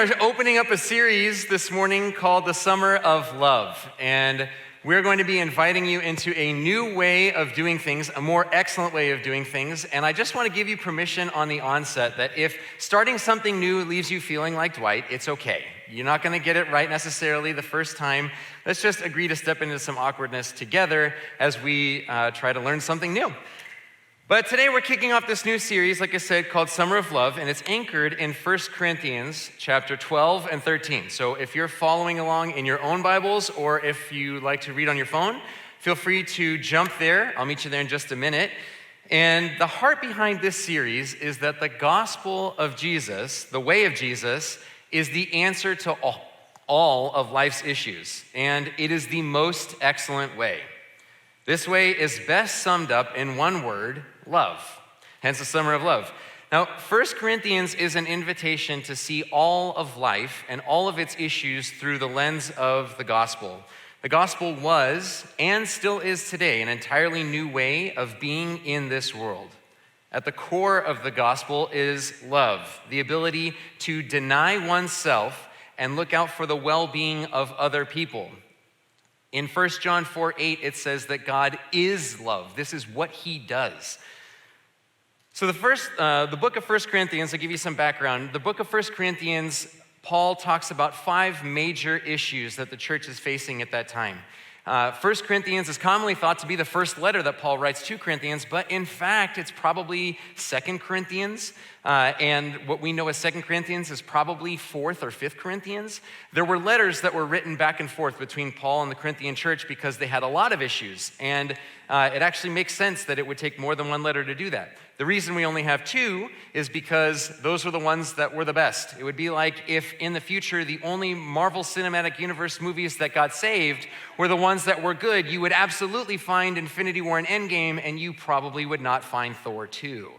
are opening up a series this morning called The Summer of Love. And we're going to be inviting you into a new way of doing things, a more excellent way of doing things. And I just want to give you permission on the onset that if starting something new leaves you feeling like Dwight, it's okay. You're not going to get it right necessarily the first time. Let's just agree to step into some awkwardness together as we try to learn something new. But today we're kicking off this new series, like I said, called Summer of Love, and it's anchored in 1 Corinthians chapter 12 and 13. So if you're following along in your own Bibles, or if you like to read on your phone, feel free to jump there. I'll meet you there in just a minute. And the heart behind this series is that the gospel of Jesus, the way of Jesus, is the answer to all of life's issues, and it is the most excellent way. This way is best summed up in one word: love. Hence the Summer of Love. Now, 1 Corinthians is an invitation to see all of life and all of its issues through the lens of the gospel. The gospel was, and still is today, an entirely new way of being in this world. At the core of the gospel is love, the ability to deny oneself and look out for the well-being of other people. In 1 John 4:8, it says that God is love. This is what he does. So the book of 1 Corinthians, I'll give you some background. The book of 1 Corinthians, Paul talks about 5 major issues that the church is facing at that time. 1 Corinthians is commonly thought to be the first letter that Paul writes to Corinthians, but in fact, it's probably 2 Corinthians, and what we know as 2 Corinthians is probably 4th or 5th Corinthians. There were letters that were written back and forth between Paul and the Corinthian church because they had a lot of issues, and it actually makes sense that it would take more than one letter to do that. The reason we only have 2 is because those were the ones that were the best. It would be like if in the future the only Marvel Cinematic Universe movies that got saved were the ones that were good. You would absolutely find Infinity War and Endgame, and you probably would not find Thor 2.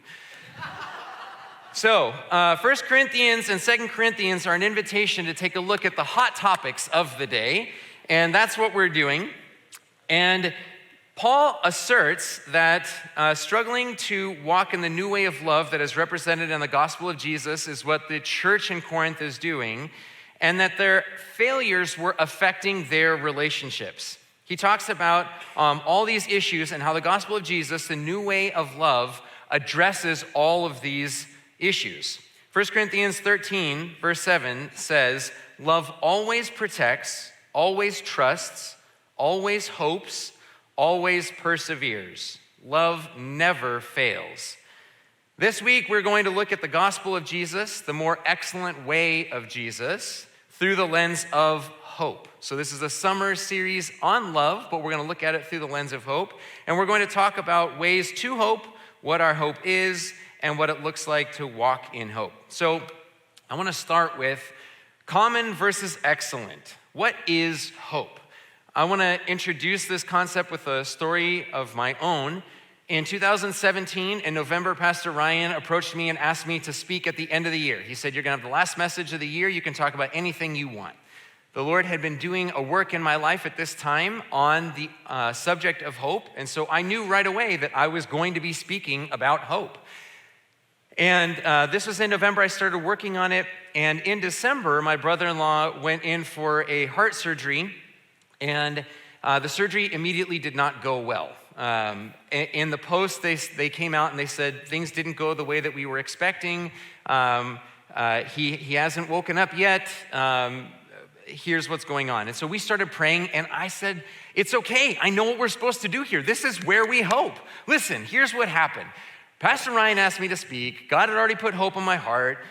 So, 1 Corinthians and 2 Corinthians are an invitation to take a look at the hot topics of the day, and that's what we're doing. And Paul asserts that struggling to walk in the new way of love that is represented in the gospel of Jesus is what the church in Corinth is doing, and that their failures were affecting their relationships. He talks about all these issues and how the gospel of Jesus, the new way of love, addresses all of these issues. 1 Corinthians 13, verse 7 says, "Love always protects, always trusts, always hopes, always perseveres. Love never fails." This week, we're going to look at the gospel of Jesus, the more excellent way of Jesus, through the lens of hope. So this is a summer series on love, but we're going to look at it through the lens of hope. And we're going to talk about ways to hope, what our hope is, and what it looks like to walk in hope. So I want to start with common versus excellent. What is hope? I want to introduce this concept with a story of my own. In 2017, in November, Pastor Ryan approached me and asked me to speak at the end of the year. He said, "You're going to have the last message of the year. You can talk about anything you want." The Lord had been doing a work in my life at this time on the subject of hope, and so I knew right away that I was going to be speaking about hope. And this was in November. I started working on it, and in December, my brother-in-law went in for a heart surgery, and the surgery immediately did not go well. In the post, they came out and they said things didn't go the way that we were expecting. He hasn't woken up yet. Here's what's going on. And so we started praying, and I said, "It's okay. I know what we're supposed to do here. This is where we hope. Listen, here's what happened. Pastor Ryan asked me to speak. God had already put hope in my heart.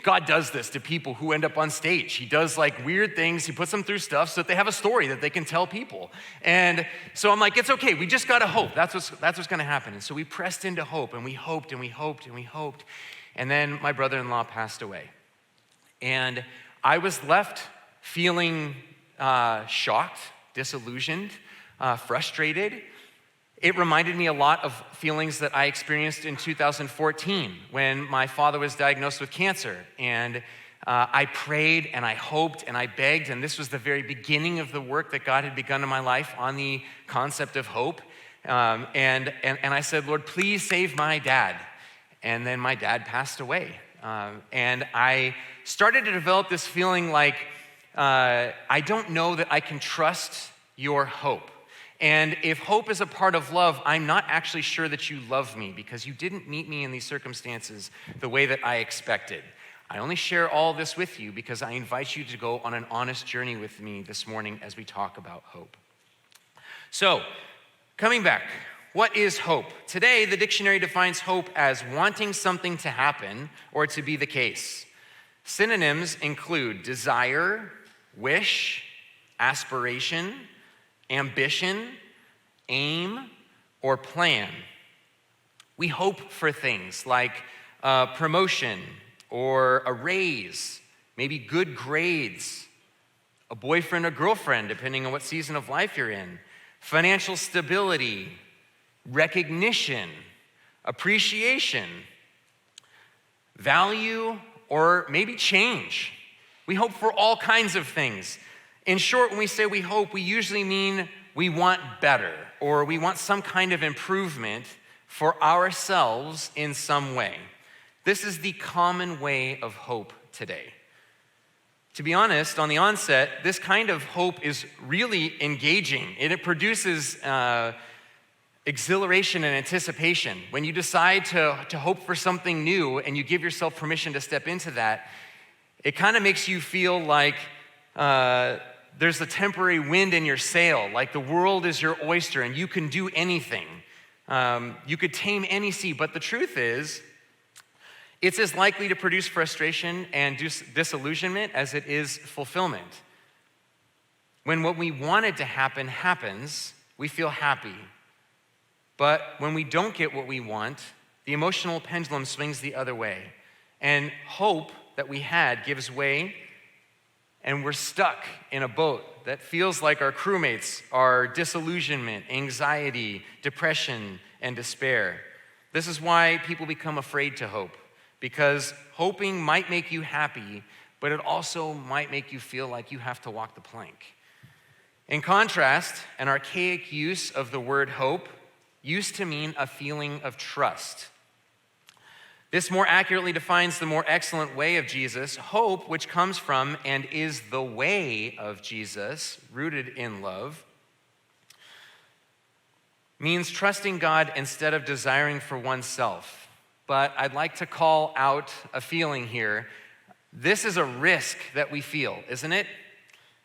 God does this to people who end up on stage. He does like weird things. He puts them through stuff so that they have a story that they can tell people." And so I'm like, "It's okay. We just got to hope. That's what's going to happen." And so we pressed into hope, and we hoped, and we hoped, and we hoped. And then my brother-in-law passed away. And I was left feeling shocked, disillusioned, frustrated. It reminded me a lot of feelings that I experienced in 2014 when my father was diagnosed with cancer. And I prayed and I hoped and I begged, and this was the very beginning of the work that God had begun in my life on the concept of hope. And I said, "Lord, please save my dad." And then my dad passed away. And I started to develop this feeling like, I don't know that I can trust your hope. And if hope is a part of love, I'm not actually sure that you love me because you didn't meet me in these circumstances the way that I expected. I only share all this with you because I invite you to go on an honest journey with me this morning as we talk about hope. So, coming back, what is hope? Today, the dictionary defines hope as wanting something to happen or to be the case. Synonyms include desire, wish, aspiration, ambition, aim, or plan. We hope for things like promotion or a raise, maybe good grades, a boyfriend or girlfriend, depending on what season of life you're in, financial stability, recognition, appreciation, value, or maybe change. We hope for all kinds of things. In short, when we say we hope, we usually mean we want better or we want some kind of improvement for ourselves in some way. This is the common way of hope today. To be honest, on the onset, this kind of hope is really engaging. It produces exhilaration and anticipation. When you decide to hope for something new and you give yourself permission to step into that, it kind of makes you feel like there's a temporary wind in your sail, like the world is your oyster and you can do anything. You could tame any sea, but the truth is, it's as likely to produce frustration and disillusionment as it is fulfillment. When what we wanted to happen happens, we feel happy. But when we don't get what we want, the emotional pendulum swings the other way. And hope that we had gives way, and we're stuck in a boat that feels like our crewmates are disillusionment, anxiety, depression, and despair. This is why people become afraid to hope, because hoping might make you happy, but it also might make you feel like you have to walk the plank. In contrast, an archaic use of the word hope used to mean a feeling of trust. This more accurately defines the more excellent way of Jesus. Hope, which comes from and is the way of Jesus, rooted in love, means trusting God instead of desiring for oneself. But I'd like to call out a feeling here. This is a risk that we feel, isn't it?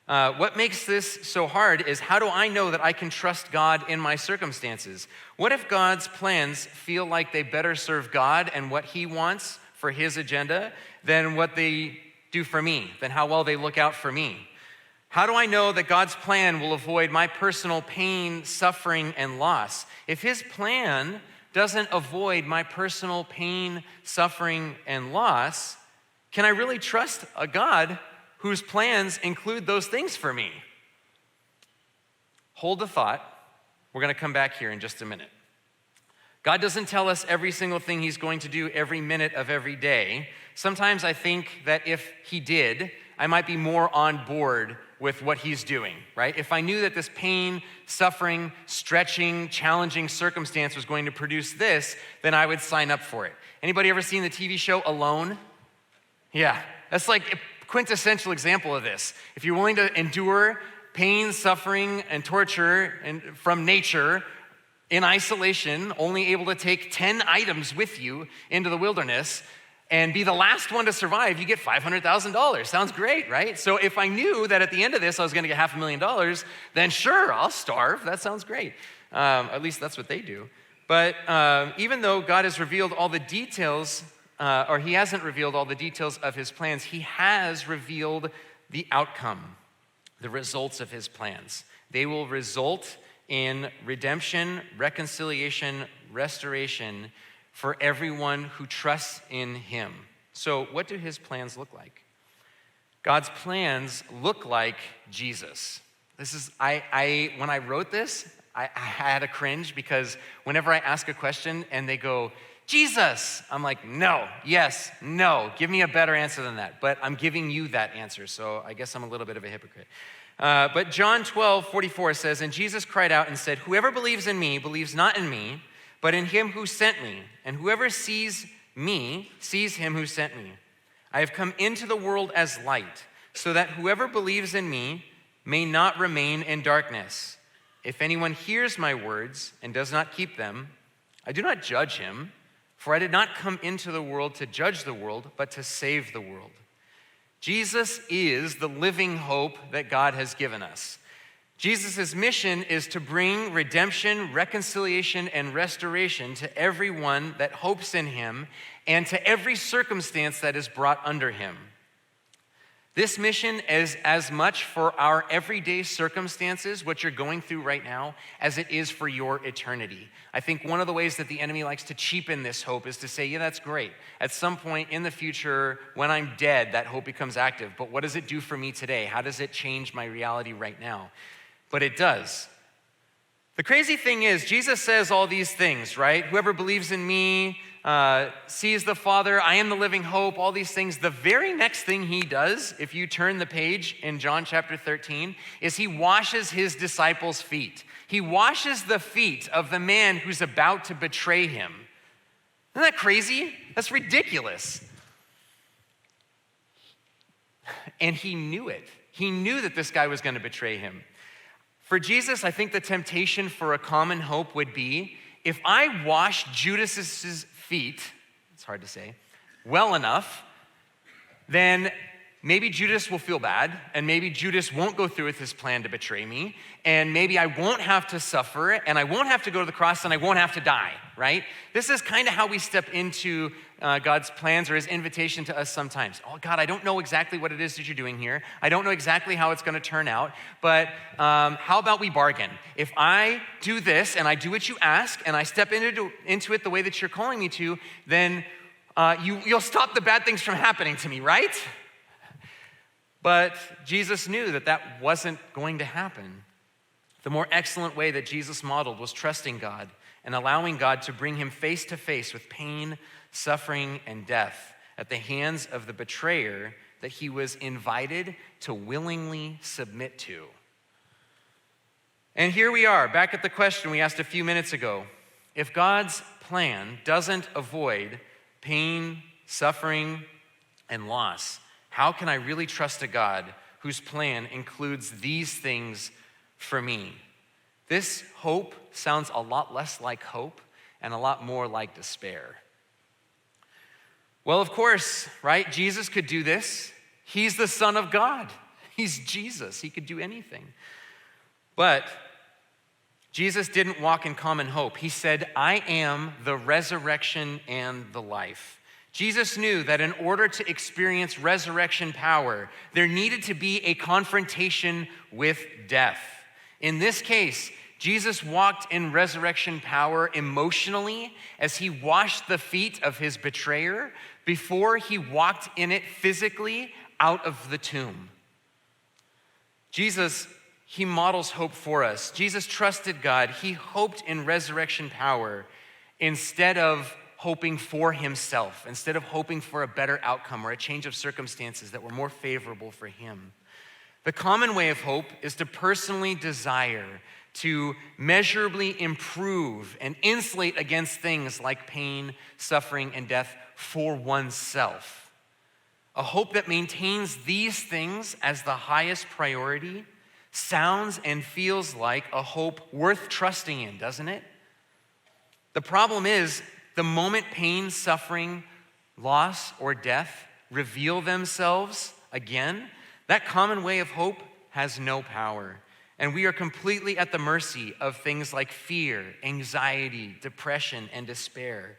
What makes this so hard is, how do I know that I can trust God in my circumstances? What if God's plans feel like they better serve God and what He wants for His agenda than what they do for me, than how well they look out for me? How do I know that God's plan will avoid my personal pain, suffering, and loss? If His plan doesn't avoid my personal pain, suffering, and loss, can I really trust a God whose plans include those things for me? Hold the thought. We're going to come back here in just a minute. God doesn't tell us every single thing He's going to do every minute of every day. Sometimes I think that if He did, I might be more on board with what He's doing, right? If I knew that this pain, suffering, stretching, challenging circumstance was going to produce this, then I would sign up for it. Anybody ever seen the TV show Alone? Yeah, that's like a quintessential example of this. If you're willing to endure pain, suffering, and torture from nature in isolation, only able to take 10 items with you into the wilderness and be the last one to survive, you get $500,000. Sounds great, right? So if I knew that at the end of this I was going to get $500,000, then sure, I'll starve. That sounds great. At least that's what they do. But even though God has revealed all the details, or He hasn't revealed all the details of His plans, He has revealed the outcome, the results of His plans. They will result in redemption, reconciliation, restoration for everyone who trusts in Him. So what do His plans look like? God's plans look like Jesus. This is, when I wrote this, I had a cringe because whenever I ask a question and they go, Jesus, I'm like, no, yes, no, give me a better answer than that. But I'm giving you that answer, so I guess I'm a little bit of a hypocrite. But John 12:44 says, and Jesus cried out and said, whoever believes in me believes not in me, but in Him who sent me. And whoever sees me sees him who sent me. I have come into the world as light, so that whoever believes in me may not remain in darkness. If anyone hears my words and does not keep them, I do not judge him, for I did not come into the world to judge the world, but to save the world. Jesus is the living hope that God has given us. Jesus' mission is to bring redemption, reconciliation, and restoration to everyone that hopes in him and to every circumstance that is brought under him. This mission is as much for our everyday circumstances, what you're going through right now, as it is for your eternity. I think one of the ways that the enemy likes to cheapen this hope is to say, yeah, that's great. At some point in the future, when I'm dead, that hope becomes active. But what does it do for me today? How does it change my reality right now? But it does. The crazy thing is, Jesus says all these things, right? Whoever believes in me sees the Father, I am the living hope, all these things. The very next thing he does, if you turn the page in John chapter 13, is he washes his disciples' feet. He washes the feet of the man who's about to betray him. Isn't that crazy? That's ridiculous. And he knew it. He knew that this guy was going to betray him. For Jesus, I think the temptation for a common hope would be, if I wash Judas's feet, it's hard to say, well enough, then maybe Judas will feel bad, and maybe Judas won't go through with his plan to betray me, and maybe I won't have to suffer, and I won't have to go to the cross, and I won't have to die, right? This is kind of how we step into God's plans or his invitation to us sometimes. Oh, God, I don't know exactly what it is that you're doing here. I don't know exactly how it's going to turn out, but how about we bargain? If I do this, and I do what you ask, and I step into it the way that you're calling me to, then you'll stop the bad things from happening to me, right? But Jesus knew that that wasn't going to happen. The more excellent way that Jesus modeled was trusting God and allowing God to bring him face to face with pain, suffering, and death at the hands of the betrayer that he was invited to willingly submit to. And here we are, back at the question we asked a few minutes ago. If God's plan doesn't avoid pain, suffering, and loss, how can I really trust a God whose plan includes these things for me? This hope sounds a lot less like hope and a lot more like despair. Well, of course, right? Jesus could do this. He's the Son of God. He's Jesus. He could do anything. But Jesus didn't walk in common hope. He said, I am the resurrection and the life. Jesus knew that in order to experience resurrection power, there needed to be a confrontation with death. In this case, Jesus walked in resurrection power emotionally as he washed the feet of his betrayer before he walked in it physically out of the tomb. Jesus, he models hope for us. Jesus trusted God. He hoped in resurrection power instead of hoping for himself, instead of hoping for a better outcome or a change of circumstances that were more favorable for him. The common way of hope is to personally desire to measurably improve and insulate against things like pain, suffering, and death for oneself. A hope that maintains these things as the highest priority sounds and feels like a hope worth trusting in, doesn't it? The problem is, the moment pain, suffering, loss, or death reveal themselves again, that common way of hope has no power. And we are completely at the mercy of things like fear, anxiety, depression, and despair.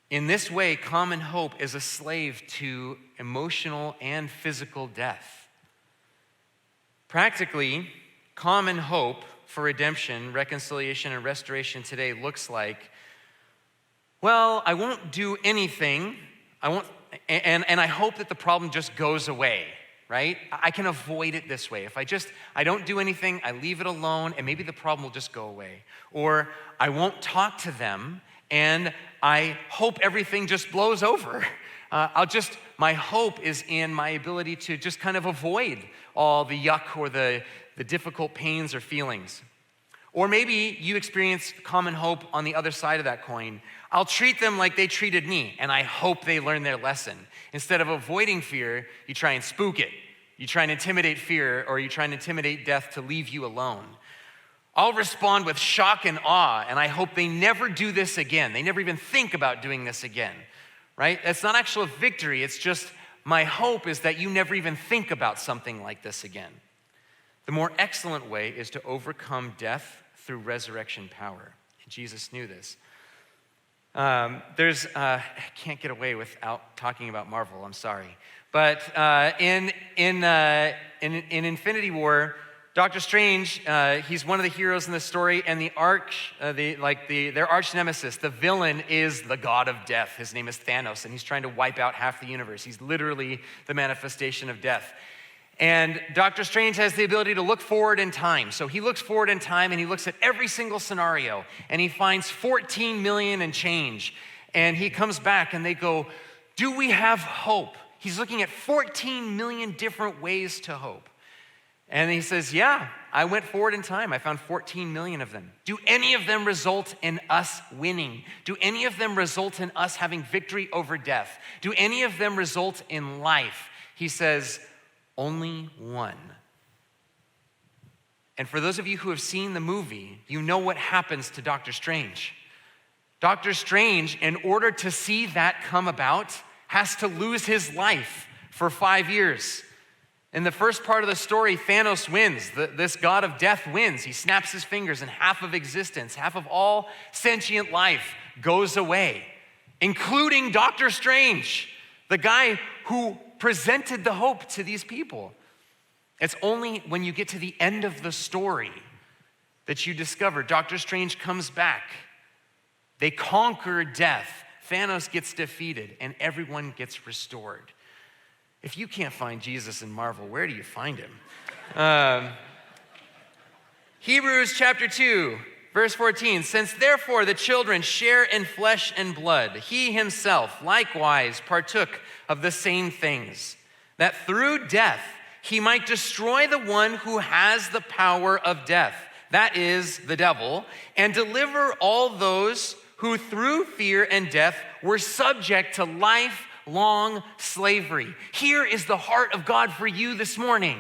In this way, common hope is a slave to emotional and physical death. Practically, common hope for redemption, reconciliation, and restoration today looks like, well, I won't do anything. And I hope that the problem just goes away, right? I can avoid it this way. If I don't do anything, I leave it alone, and maybe the problem will just go away. Or I won't talk to them, and I hope everything just blows over. My hope is in my ability to just kind of avoid all the yuck or the difficult pains or feelings. Or maybe you experience common hope on the other side of that coin. I'll treat them like they treated me, and I hope they learn their lesson. Instead of avoiding fear, you try and spook it. You try and intimidate fear, or you try and intimidate death to leave you alone. I'll respond with shock and awe, and I hope they never do this again. They never even think about doing this again, right? That's not actual victory. It's just my hope is that you never even think about something like this again. The more excellent way is to overcome death through resurrection power. And Jesus knew this. I can't get away without talking about Marvel, I'm sorry. But in Infinity War, Doctor Strange, he's one of the heroes in the story, and their arch nemesis, the villain, is the god of death. His name is Thanos, and he's trying to wipe out half the universe. He's literally the manifestation of death. And Doctor Strange has the ability to look forward in time. So he looks forward in time and he looks at every single scenario and he finds 14 million and change. And he comes back and they go, do we have hope? He's looking at 14 million different ways to hope. And he says, yeah, I went forward in time. I found 14 million of them. Do any of them result in us winning? Do any of them result in us having victory over death? Do any of them result in life? He says, only one. And for those of you who have seen the movie, you know what happens to Doctor Strange. Doctor Strange, in order to see that come about, has to lose his life for 5 years. In the first part of the story, Thanos wins. This god of death wins. He snaps his fingers and half of existence, half of all sentient life goes away, including Doctor Strange, the guy who presented the hope to these people. It's only when you get to the end of the story that you discover Doctor Strange comes back. They conquer death. Thanos gets defeated and everyone gets restored. If you can't find Jesus in Marvel, where do you find him? Hebrews chapter 2, verse 14, since therefore the children share in flesh and blood, he himself likewise partook of the same things, that through death he might destroy the one who has the power of death, that is, the devil, and deliver all those who through fear and death were subject to lifelong slavery. Here is the heart of God for you this morning.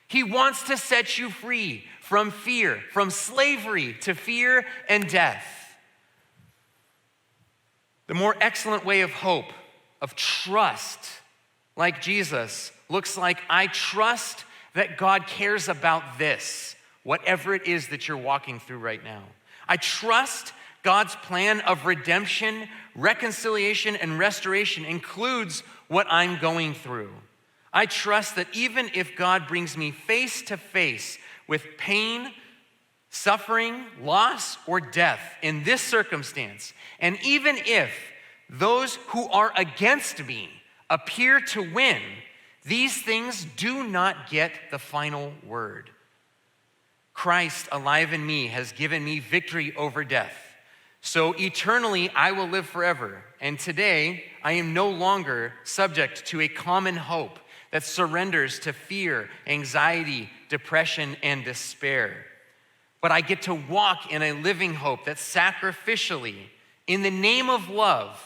He wants to set you free from fear, from slavery to fear and death. The more excellent way of hope, of trust, like Jesus, looks like I trust that God cares about this, whatever it is that you're walking through right now. I trust God's plan of redemption, reconciliation, and restoration includes what I'm going through. I trust that even if God brings me face to face with pain, suffering, loss, or death in this circumstance, and even if those who are against me appear to win, these things do not get the final word. Christ, alive in me, has given me victory over death. So eternally, I will live forever. And today, I am no longer subject to a common hope that surrenders to fear, anxiety, depression, and despair. But I get to walk in a living hope that sacrificially, in the name of love,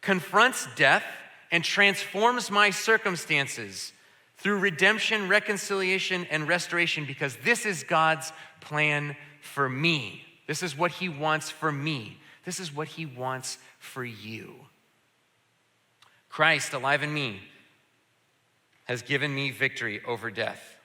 confronts death and transforms my circumstances through redemption, reconciliation, and restoration, because this is God's plan for me. This is what he wants for me. This is what he wants for you. Christ, alive in me, has given me victory over death.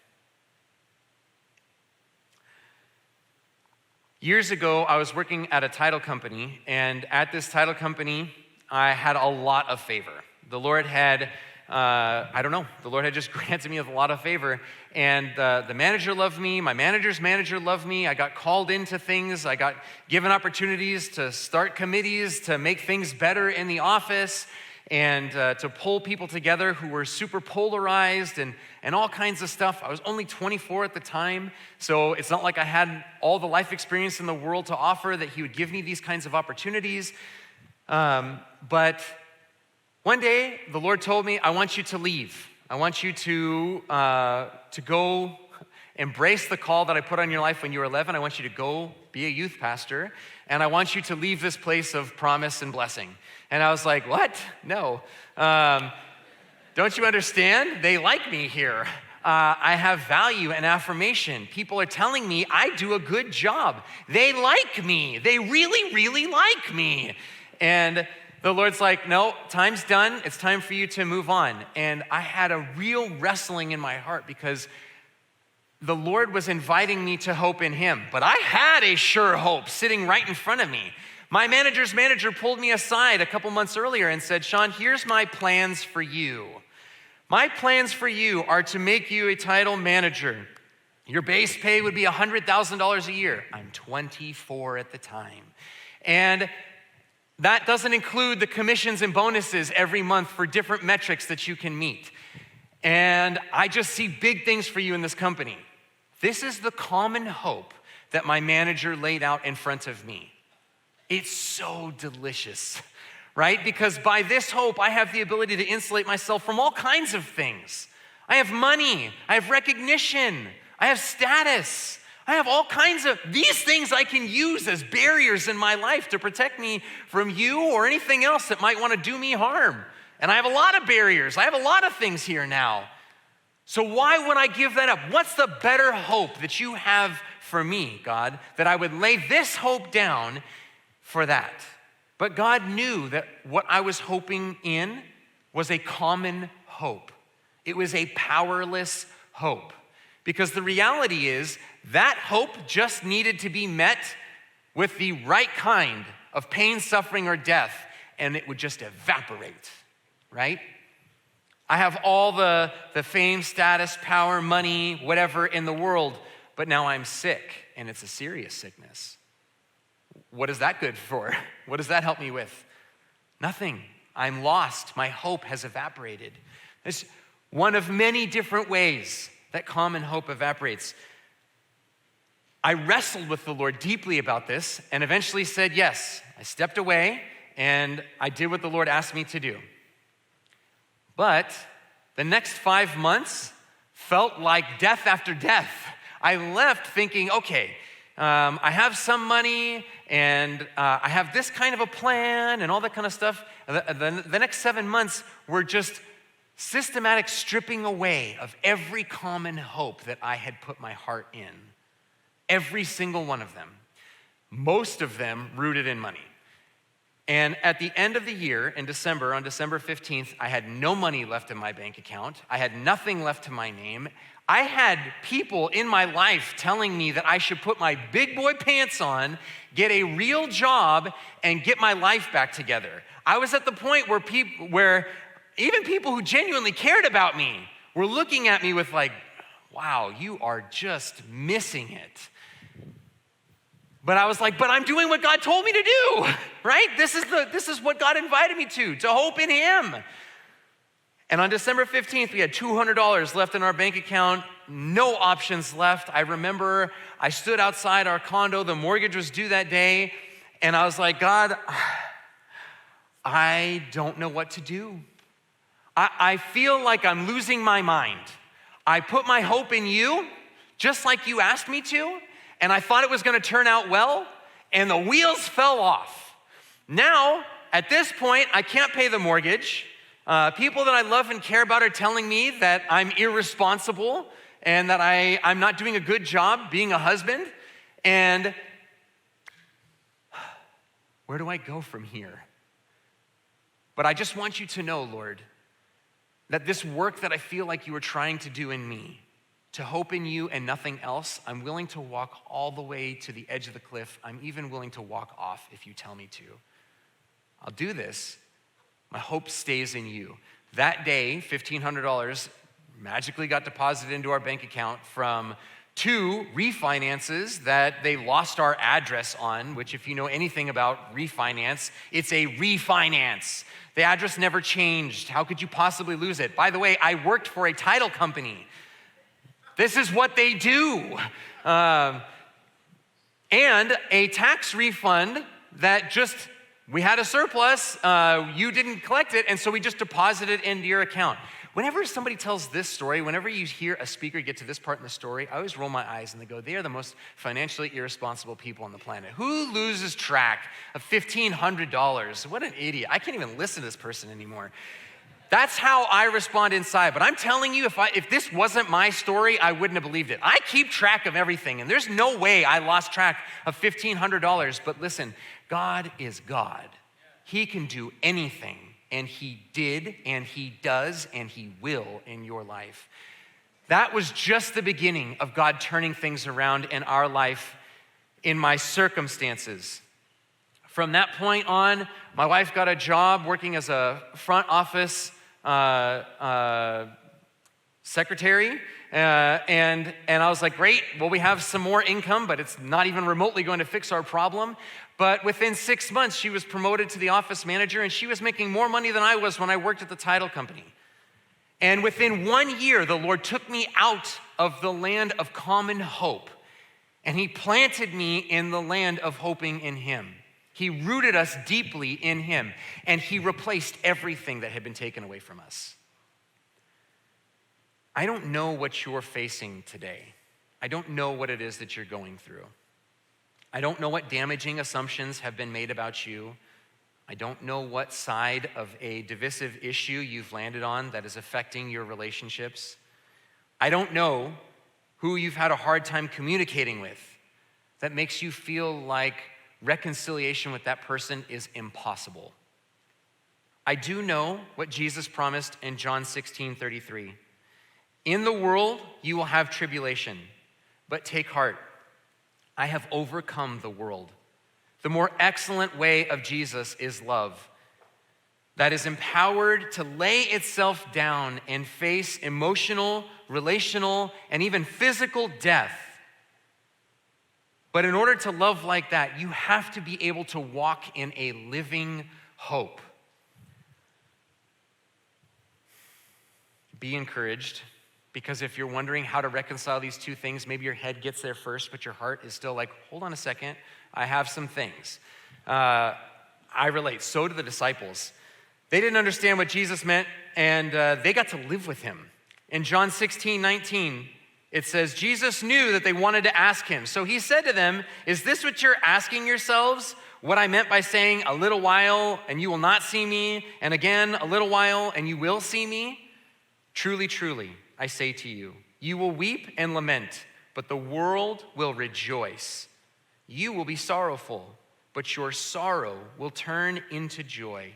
Years ago, I was working at a title company, and at this title company, I had a lot of favor. The Lord had, the Lord had just granted me with a lot of favor, and the manager loved me, my manager's manager loved me, I got called into things, I got given opportunities to start committees, to make things better in the office, and to pull people together who were super polarized and all kinds of stuff. I was only 24 at the time, so it's not like I had all the life experience in the world to offer that he would give me these kinds of opportunities. But one day, the Lord told me, I want you to leave. I want you to go embrace the call that I put on your life when you were 11. I want you to go be a youth pastor, and I want you to leave this place of promise and blessing. And I was like, what? No. Don't you understand? They like me here. I have value and affirmation. People are telling me I do a good job. They like me. They really, really like me. And the Lord's like, no, time's done. It's time for you to move on. And I had a real wrestling in my heart because the Lord was inviting me to hope in him. But I had a sure hope sitting right in front of me. My manager's manager pulled me aside a couple months earlier and said, Sean, here's my plans for you. My plans for you are to make you a title manager. Your base pay would be $100,000 a year. I'm 24 at the time. And that doesn't include the commissions and bonuses every month for different metrics that you can meet. And I just see big things for you in this company. This is the common hope that my manager laid out in front of me. It's so delicious, right? Because by this hope, I have the ability to insulate myself from all kinds of things. I have money, I have recognition, I have status, I have all kinds of these things I can use as barriers in my life to protect me from you or anything else that might want to do me harm. And I have a lot of barriers. I have a lot of things here now. So why would I give that up? What's the better hope that you have for me, God, that I would lay this hope down for that? But God knew that what I was hoping in was a common hope. It was a powerless hope. Because the reality is that hope just needed to be met with the right kind of pain, suffering, or death, and it would just evaporate, right? I have all the fame, status, power, money, whatever in the world, but now I'm sick, and it's a serious sickness. What is that good for? What does that help me with? Nothing. I'm lost. My hope has evaporated. It's one of many different ways that common hope evaporates. I wrestled with the Lord deeply about this and eventually said yes. I stepped away and I did what the Lord asked me to do. But the next 5 months felt like death after death. I left thinking, okay, I have some money and I have this kind of a plan and all that kind of stuff. The next 7 months were just systematic stripping away of every common hope that I had put my heart in. Every single one of them. Most of them rooted in money. And at the end of the year, in December, on December 15th, I had no money left in my bank account. I had nothing left to my name. I had people in my life telling me that I should put my big boy pants on, get a real job, and get my life back together. I was at the point where even people who genuinely cared about me were looking at me with like, wow, you are just missing it. But I was like, but I'm doing what God told me to do, right? This is what God invited me to hope in him. And on December 15th, we had $200 left in our bank account, no options left. I remember I stood outside our condo, the mortgage was due that day, and I was like, God, I don't know what to do. I feel like I'm losing my mind. I put my hope in you, just like you asked me to, and I thought it was gonna turn out well, and the wheels fell off. Now, at this point, I can't pay the mortgage. People that I love and care about are telling me that I'm irresponsible and that I'm not doing a good job being a husband. And where do I go from here? But I just want you to know, Lord, that this work that I feel like you are trying to do in me, to hope in you and nothing else, I'm willing to walk all the way to the edge of the cliff. I'm even willing to walk off if you tell me to. I'll do this. My hope stays in you. That day, $1,500 magically got deposited into our bank account from 2 refinances that they lost our address on, which if you know anything about refinance, it's a refinance. The address never changed. How could you possibly lose it? By the way, I worked for a title company. This is what they do. And a tax refund that just, we had a surplus, you didn't collect it, and so we just deposited it into your account. Whenever somebody tells this story, whenever you hear a speaker get to this part in the story, I always roll my eyes and they go, they are the most financially irresponsible people on the planet. Who loses track of $1,500? What an idiot. I can't even listen to this person anymore. That's how I respond inside. But I'm telling you, if this wasn't my story, I wouldn't have believed it. I keep track of everything, and there's no way I lost track of $1,500. But listen, God is God. He can do anything. And he did, and he does, and he will in your life. That was just the beginning of God turning things around in our life, in my circumstances. From that point on, my wife got a job working as a front office secretary, and I was like, great, well, we have some more income, but it's not even remotely going to fix our problem. But within 6 months, she was promoted to the office manager, and she was making more money than I was when I worked at the title company. And within 1 year, the Lord took me out of the land of common hope, and he planted me in the land of hoping in him. He rooted us deeply in him, and he replaced everything that had been taken away from us. I don't know what you're facing today. I don't know what it is that you're going through. I don't know what damaging assumptions have been made about you. I don't know what side of a divisive issue you've landed on that is affecting your relationships. I don't know who you've had a hard time communicating with that makes you feel like reconciliation with that person is impossible. I do know what Jesus promised in John 16:33. In the world, you will have tribulation, but take heart. I have overcome the world. The more excellent way of Jesus is love that is empowered to lay itself down and face emotional, relational, and even physical death. But in order to love like that, you have to be able to walk in a living hope. Be encouraged. Because if you're wondering how to reconcile these two things, maybe your head gets there first, but your heart is still like, hold on a second, I have some things. I relate. So do the disciples. They didn't understand what Jesus meant, and they got to live with him. In John 16:19, it says, Jesus knew that they wanted to ask him. So he said to them, is this what you're asking yourselves? What I meant by saying a little while and you will not see me, and again a little while and you will see me? Truly, truly, I say to you, you will weep and lament, but the world will rejoice. You will be sorrowful, but your sorrow will turn into joy.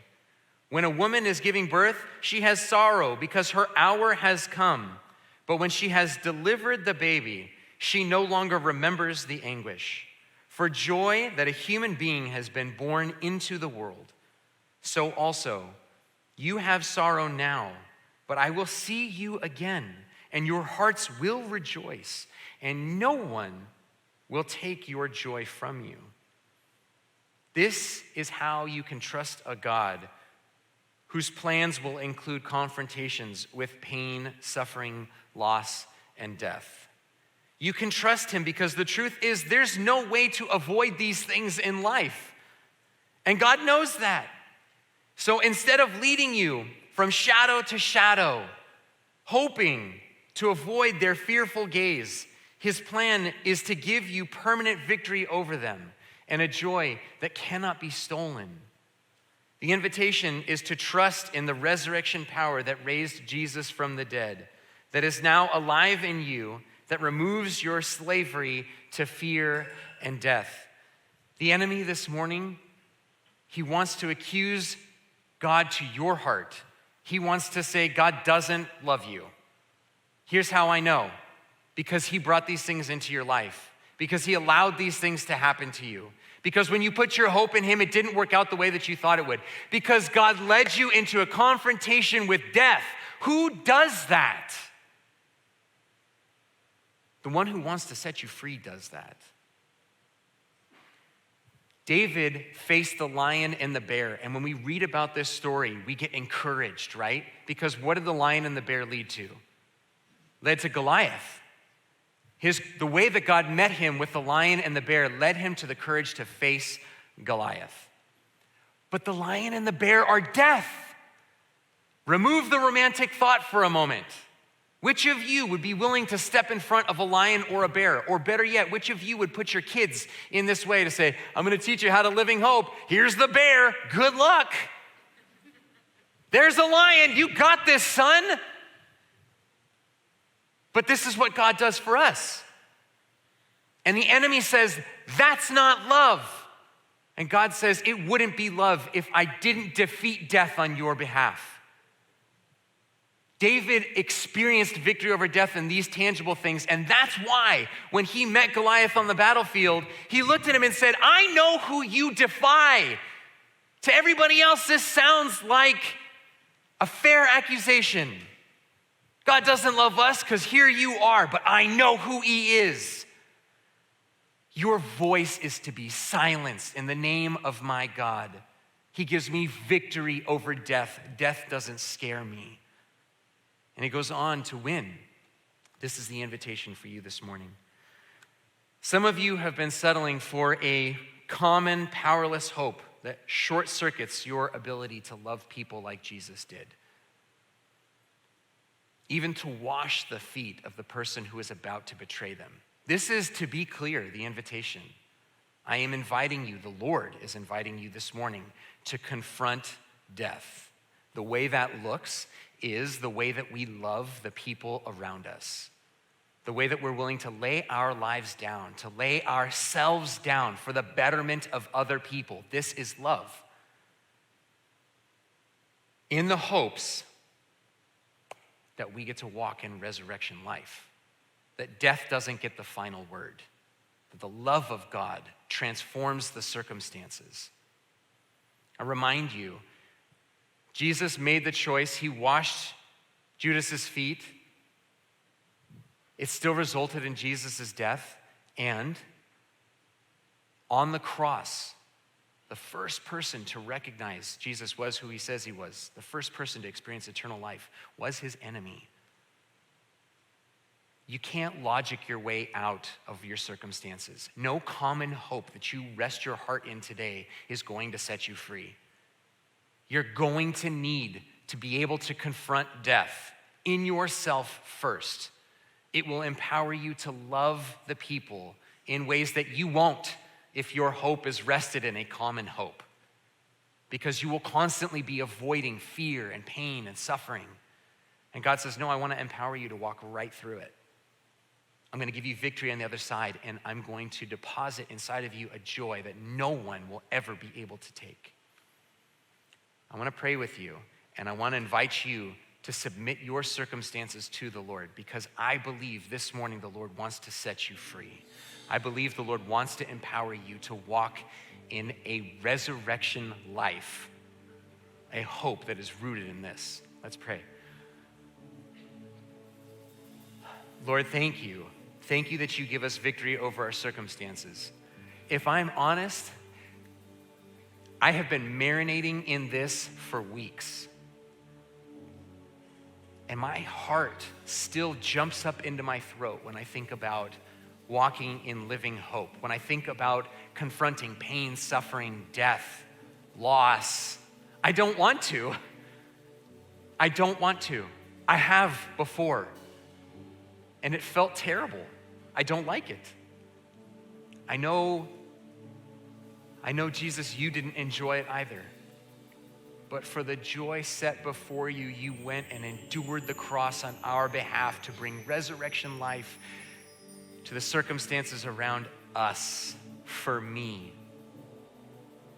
When a woman is giving birth, she has sorrow because her hour has come. But when she has delivered the baby, she no longer remembers the anguish for joy that a human being has been born into the world. So also, you have sorrow now, but I will see you again, and your hearts will rejoice, and no one will take your joy from you. This is how you can trust a God whose plans will include confrontations with pain, suffering, loss, and death. You can trust him because the truth is there's no way to avoid these things in life. And God knows that. So instead of leading you from shadow to shadow, hoping to avoid their fearful gaze, his plan is to give you permanent victory over them and a joy that cannot be stolen. The invitation is to trust in the resurrection power that raised Jesus from the dead, that is now alive in you, that removes your slavery to fear and death. The enemy this morning, he wants to accuse God to your heart. He wants to say, God doesn't love you. Here's how I know. Because he brought these things into your life. Because he allowed these things to happen to you. Because when you put your hope in him, it didn't work out the way that you thought it would. Because God led you into a confrontation with death. Who does that? The one who wants to set you free does that. David faced the lion and the bear. And when we read about this story, we get encouraged, right? Because what did the lion and the bear lead to? Led to Goliath. The way that God met him with the lion and the bear led him to the courage to face Goliath. But the lion and the bear are death. Remove the romantic thought for a moment. Which of you would be willing to step in front of a lion or a bear? Or better yet, which of you would put your kids in this way to say, I'm gonna teach you how to live in hope. Here's the bear, good luck. There's a lion, you got this, son. But this is what God does for us. And the enemy says, that's not love. And God says, it wouldn't be love if I didn't defeat death on your behalf. David experienced victory over death in these tangible things, and that's why when he met Goliath on the battlefield, he looked at him and said, I know who you defy. To everybody else, this sounds like a fair accusation. God doesn't love us because here you are, but I know who he is. Your voice is to be silenced in the name of my God. He gives me victory over death. Death doesn't scare me. And he goes on to win. This is the invitation for you this morning. Some of you have been settling for a common, powerless hope that short circuits your ability to love people like Jesus did. Even to wash the feet of the person who is about to betray them. This is, to be clear, the invitation. I am inviting you, the Lord is inviting you this morning to confront death. The way that looks is the way that we love the people around us. The way that we're willing to lay our lives down, to lay ourselves down for the betterment of other people. This is love. In the hopes that we get to walk in resurrection life, that death doesn't get the final word, that the love of God transforms the circumstances. I remind you, Jesus made the choice. He washed Judas's feet. It still resulted in Jesus' death. And on the cross, the first person to recognize Jesus was who he says he was, the first person to experience eternal life, was his enemy. You can't logic your way out of your circumstances. No common hope that you rest your heart in today is going to set you free. You're going to need to be able to confront death in yourself first. It will empower you to love the people in ways that you won't if your hope is rested in a common hope. Because you will constantly be avoiding fear and pain and suffering. And God says, no, I want to empower you to walk right through it. I'm going to give you victory on the other side, and I'm going to deposit inside of you a joy that no one will ever be able to take. I want to pray with you, and I want to invite you to submit your circumstances to the Lord, because I believe this morning the Lord wants to set you free. I believe the Lord wants to empower you to walk in a resurrection life, a hope that is rooted in this. Let's pray. Lord, thank you. Thank you that you give us victory over our circumstances. If I'm honest, I have been marinating in this for weeks. And my heart still jumps up into my throat when I think about walking in living hope, when I think about confronting pain, suffering, death, loss. I don't want to. I don't want to. I have before. And it felt terrible. I don't like it. I know, Jesus, you didn't enjoy it either. But for the joy set before you, you went and endured the cross on our behalf to bring resurrection life to the circumstances around us, for me.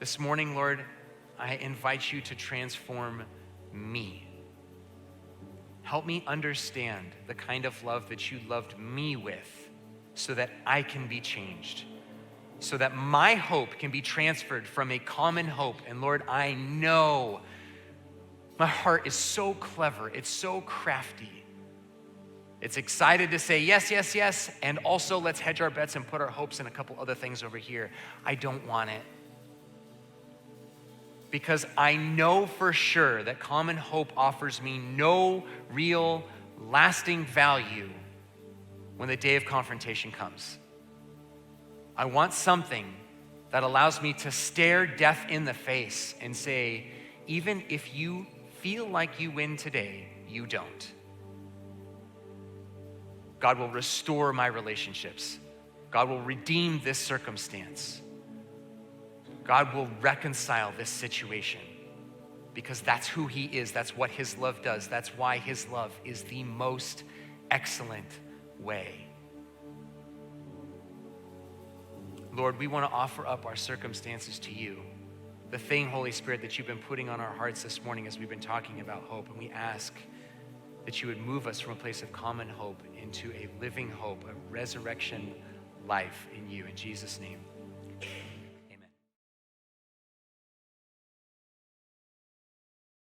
This morning, Lord, I invite you to transform me. Help me understand the kind of love that you loved me with so that I can be changed, so that my hope can be transferred from a common hope. And Lord, I know my heart is so clever, it's so crafty. It's excited to say yes, yes, yes, and also let's hedge our bets and put our hopes in a couple other things over here. I don't want it. Because I know for sure that common hope offers me no real lasting value when the day of confrontation comes. I want something that allows me to stare death in the face and say, even if you feel like you win today, you don't. God will restore my relationships. God will redeem this circumstance. God will reconcile this situation because that's who he is. That's what his love does. That's why his love is the most excellent way. Lord, we want to offer up our circumstances to you. The thing, Holy Spirit, that you've been putting on our hearts this morning as we've been talking about hope. And we ask that you would move us from a place of common hope into a living hope, a resurrection life in you. In Jesus' name.